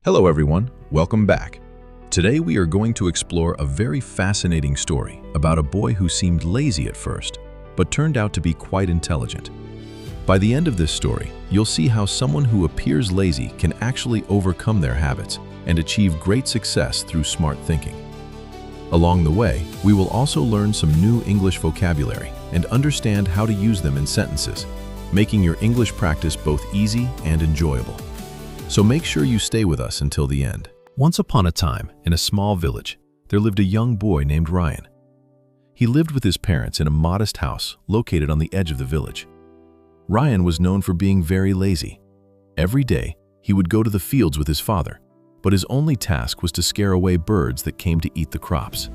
Hello everyone, welcome back. Today we are going to explore a very fascinating story about a boy who seemed lazy at first, but turned out to be quite intelligent. By the end of this story, you'll see how someone who appears lazy can actually overcome their habits and achieve great success through smart thinking. Along the way, we will also learn some new English vocabulary and understand how to use them in sentences, making your English practice both easy and enjoyable. So make sure you stay with us until the end. Once upon a time, in a small village, there lived a young boy named Ryan. He lived with his parents in a modest house located on the edge of the village. Ryan was known for being very lazy. Every day, he would go to the fields with his father, but his only task was to scare away birds that came to eat the crops.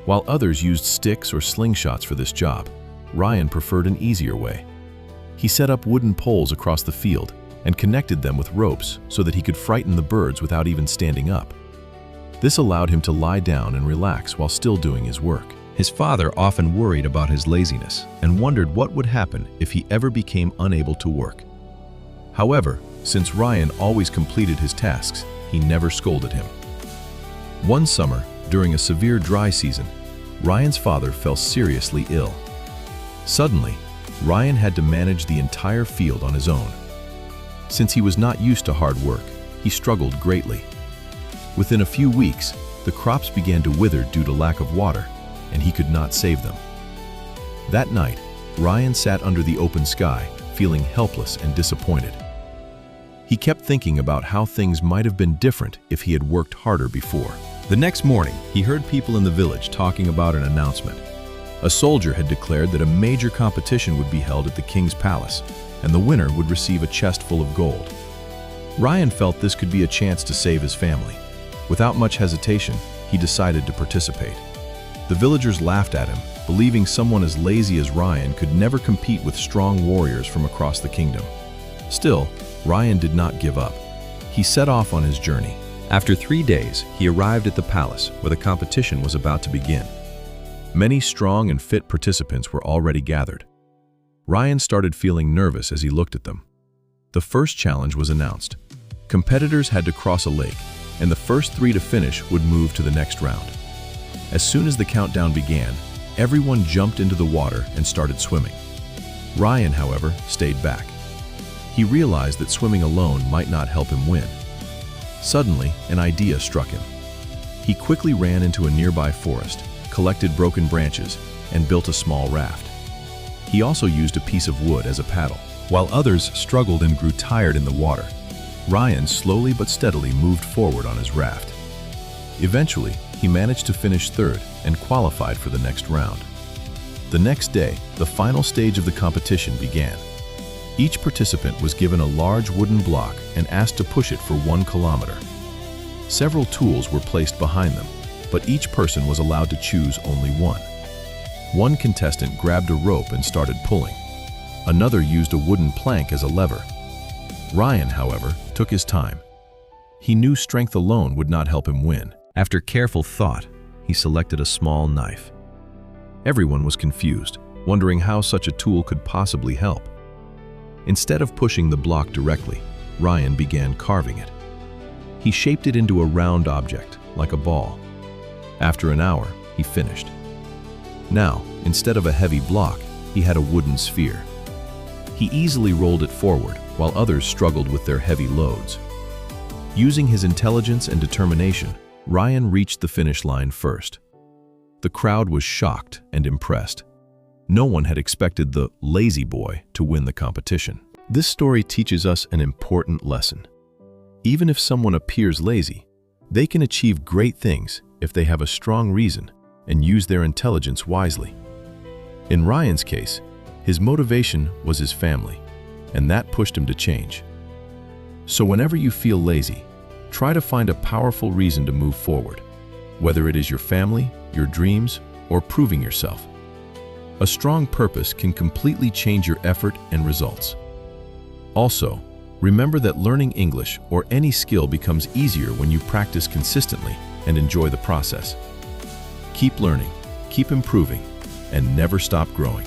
While others used sticks or slingshots for this job, Ryan preferred an easier way. He set up wooden poles across the field and connected them with ropes so that he could frighten the birds without even standing up. This allowed him to lie down and relax while still doing his work. His father often worried about his laziness and wondered what would happen if he ever became unable to work. However, since Ryan always completed his tasks, he never scolded him. One summer, during a severe dry season, Ryan's father fell seriously ill. Suddenly, Ryan had to manage the entire field on his own. Since he was not used to hard work, he struggled greatly. Within a few weeks, the crops began to wither due to lack of water, and he could not save them. That night, Ryan sat under the open sky, feeling helpless and disappointed. He kept thinking about how things might have been different if he had worked harder before. The next morning, he heard people in the village talking about an announcement. A soldier had declared that a major competition would be held at the king's palace, and the winner would receive a chest full of gold. Ryan felt this could be a chance to save his family. Without much hesitation, he decided to participate. The villagers laughed at him, believing someone as lazy as Ryan could never compete with strong warriors from across the kingdom. Still, Ryan did not give up. He set off on his journey. After 3 days, he arrived at the palace where the competition was about to begin. Many strong and fit participants were already gathered. Ryan started feeling nervous as he looked at them. The first challenge was announced. Competitors had to cross a lake, and the first 3 to finish would move to the next round. As soon as the countdown began, everyone jumped into the water and started swimming. Ryan, however, stayed back. He realized that swimming alone might not help him win. Suddenly, an idea struck him. He quickly ran into a nearby forest, collected broken branches, and built a small raft. He also used a piece of wood as a paddle. While others struggled and grew tired in the water, Ryan slowly but steadily moved forward on his raft. Eventually, he managed to finish third and qualified for the next round. The next day, the final stage of the competition began. Each participant was given a large wooden block and asked to push it for 1 kilometer. Several tools were placed behind them, but each person was allowed to choose only one. One contestant grabbed a rope and started pulling. Another used a wooden plank as a lever. Ryan, however, took his time. He knew strength alone would not help him win. After careful thought, he selected a small knife. Everyone was confused, wondering how such a tool could possibly help. Instead of pushing the block directly, Ryan began carving it. He shaped it into a round object, like a ball. After an hour, he finished. Now, instead of a heavy block, he had a wooden sphere. He easily rolled it forward, while others struggled with their heavy loads. Using his intelligence and determination, Ryan reached the finish line first. The crowd was shocked and impressed. No one had expected the lazy boy to win the competition. This story teaches us an important lesson. Even if someone appears lazy, they can achieve great things if they have a strong reason and use their intelligence wisely. In Ryan's case, his motivation was his family, and that pushed him to change. So whenever you feel lazy, try to find a powerful reason to move forward, whether it is your family, your dreams, or proving yourself. A strong purpose can completely change your effort and results. Also, remember that learning English or any skill becomes easier when you practice consistently and enjoy the process. Keep learning, keep improving, and never stop growing.